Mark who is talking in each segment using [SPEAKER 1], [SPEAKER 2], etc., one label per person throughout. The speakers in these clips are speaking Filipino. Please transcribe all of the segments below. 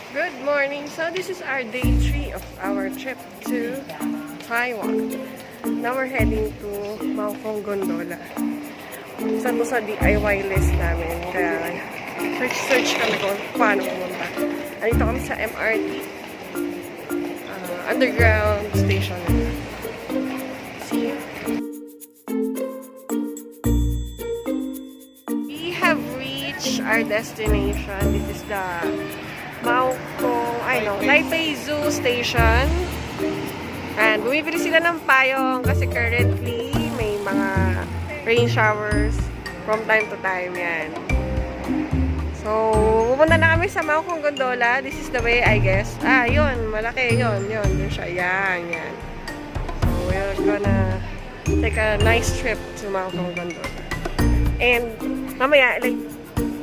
[SPEAKER 1] Good morning. So this is our day 3 of our trip to Taiwan. Now we're heading to Maokong Gondola. Isa to sa DIY list namin. Kaya search kami kung paano pumunta. Andito kami sa MRT. Underground station. See you. We have reached our destination. This is the Taipei Zoo Station. And bumibili sila ng payong kasi currently may mga rain showers from time to time yan. So, pupunta na kami sa Maokong Gondola. This is the way, I guess. Yun. Malaki. Yun. Doon siya. Yan. So, we're gonna take a nice trip to Maokong Gondola. And, mamaya,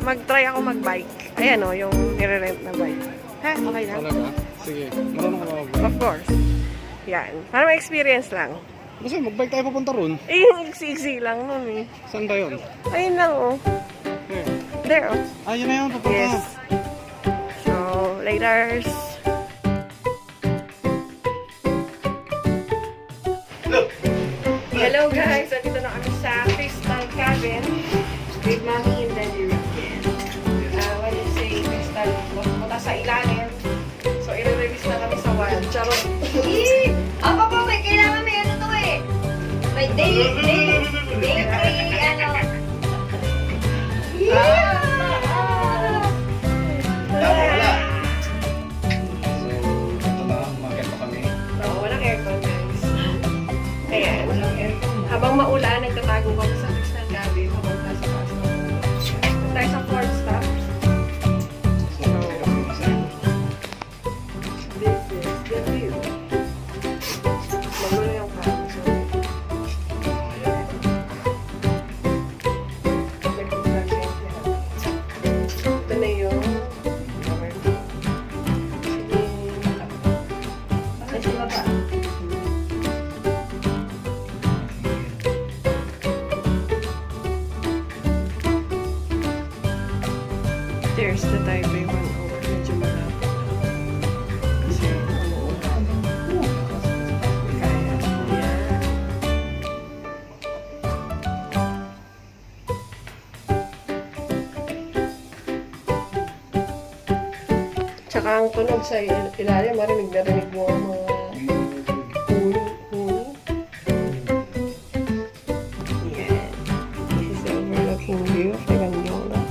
[SPEAKER 1] mag-try ako mag-bike. Ayan o, yung nire-rent na bike. Ha? Okay na?
[SPEAKER 2] Talaga? Sige. Marunong ka ba?
[SPEAKER 1] Of course. Yan. Para ma-experience lang.
[SPEAKER 2] Kasi mag-bike tayo papunta ron.
[SPEAKER 1] Yung iksi-iksi lang nun eh.
[SPEAKER 2] Saan ba yun?
[SPEAKER 1] Ayun lang oh. There oh.
[SPEAKER 2] Yun na yun. Papunta.
[SPEAKER 1] Yes. So, laters. Hello guys! So, dito na kami sa Crystal Cabin with Mami and Daddy Rocket. When you say Crystal, punta sa ilalim. So, i-release na kami sa wild. Charot!
[SPEAKER 3] Ako po, may kailangan may ano to eh. May day 3, ano.
[SPEAKER 2] Wala. So, ito na. Umakit pa kami.
[SPEAKER 1] So, walang aircon guys. Ayan. Habang maulan, nagtatago kami sa Crystal Cabin habang nasa paso. Tayo sa 4th stop. This is the view. Magulo yung kami. So, ito na yung there's the Taipei one over. Medyo malapit. Kasi kaya. Yan. Tsaka ang tunog sa ilalim, marinig na rinig mo ang mga huni. Yan. This is the overlooking view of the Gondola.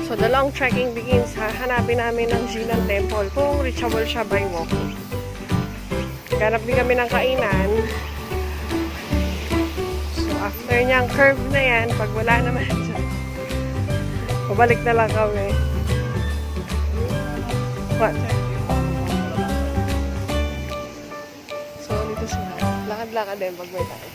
[SPEAKER 1] So, the long trekking begins. Hanapin namin ng Jinan Temple kung reachable siya by walking. Ganap din kami ng kainan. So, after niyang curve na yan, pag wala naman dyan, pabalik na lang kami. What? So, dito sila. Lakad-lakad din pag may tayo.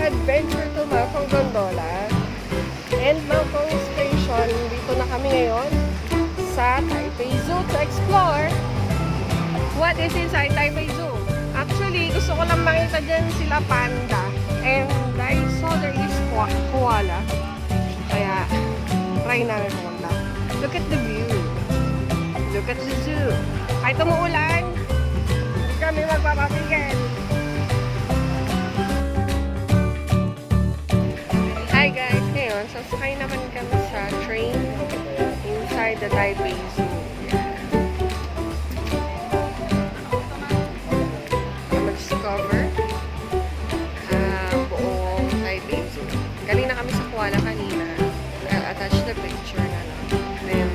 [SPEAKER 1] Adventure to Maokong Gondola and Maokong Station. Dito na kami ngayon sa Taipei Zoo to explore what is inside Taipei Zoo. Actually, gusto ko lang makita dyan sila panda and I saw there is koala. Kaya, try namin pumunta. Look at the view. Look at the zoo. Kahit umuulan, hindi kami magpapapigil. Hi guys, ngayon ngayon, sasakay naman kami sa train inside the Taipei Zoo. Mag-discover buong Taipei Zoo. Galing na kami sa Kuala kanina. Attach the picture na lang. Then,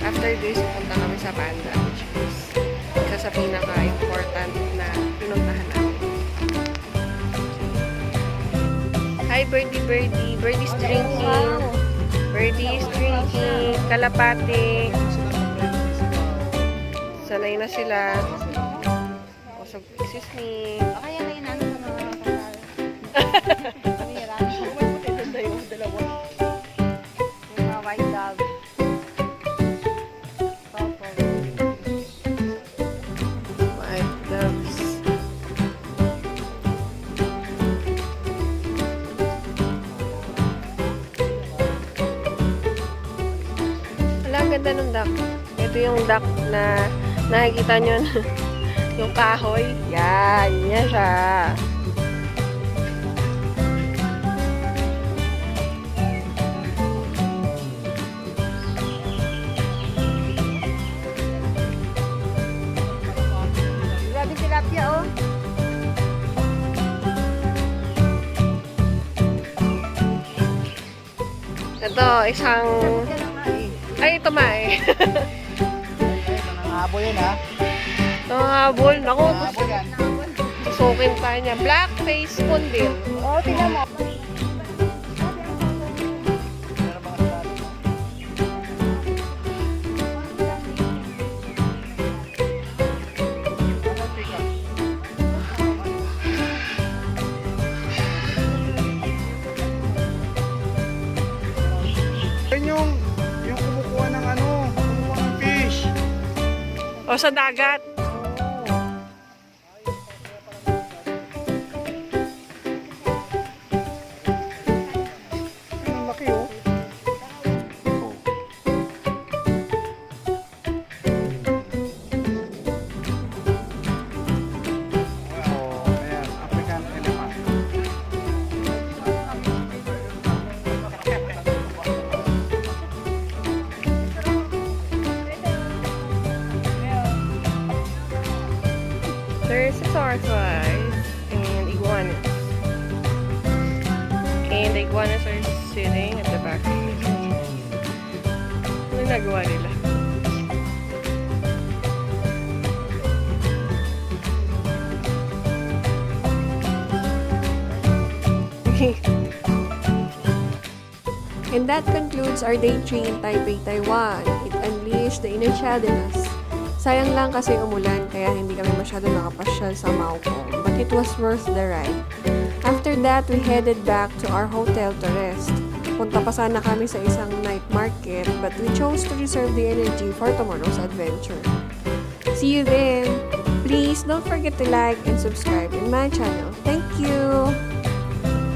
[SPEAKER 1] after this, punta kami sa Panda, which is isa sa pinaka-important na pinuntahan namin. Hi, Birdie, Birdie. Birdie's drinking. Birdie's drinking. Kalapati. Sanay na sila. Usog, excuse me.
[SPEAKER 3] Kaya kayo na sa mga kasal. Kamira.
[SPEAKER 1] Ganda yung dalawa.
[SPEAKER 3] Yung mga white dog.
[SPEAKER 1] White doves. Wala, ang ganda ng duck. Ito yung duck na nakikita nyo na yung kahoy. Yan, yan siya.
[SPEAKER 3] Grabe tilapia, oh.
[SPEAKER 1] Ito, isang... Ay, ito ma eh.
[SPEAKER 2] Nangangaboy yan ha.
[SPEAKER 1] Nangahabol. Naku,
[SPEAKER 2] Nangangaboy yan.
[SPEAKER 1] susukin pa niya. Black face condil.
[SPEAKER 3] Oh, tingnan mo.
[SPEAKER 2] Yan yung kumukuha ng ano, kumukuha ng fish.
[SPEAKER 1] O sa dagat.
[SPEAKER 2] Ang laki oh. Oh, ayan, African elephant.
[SPEAKER 1] There's a tortoise and iguanas. And the iguanas are sitting at the back. Ano nagawa nila? And that concludes our day 3 in Taipei, Taiwan. It unleashed the inner child in us. Sayang lang kasi umulan, kaya hindi kami masyado nakapasyal sa Maokong. But it was worth the ride. After that, we headed back to our hotel to rest. Punta pa sana kami sa isang night market, but we chose to reserve the energy for tomorrow's adventure. See you then! Please don't forget to like and subscribe in my channel. Thank you!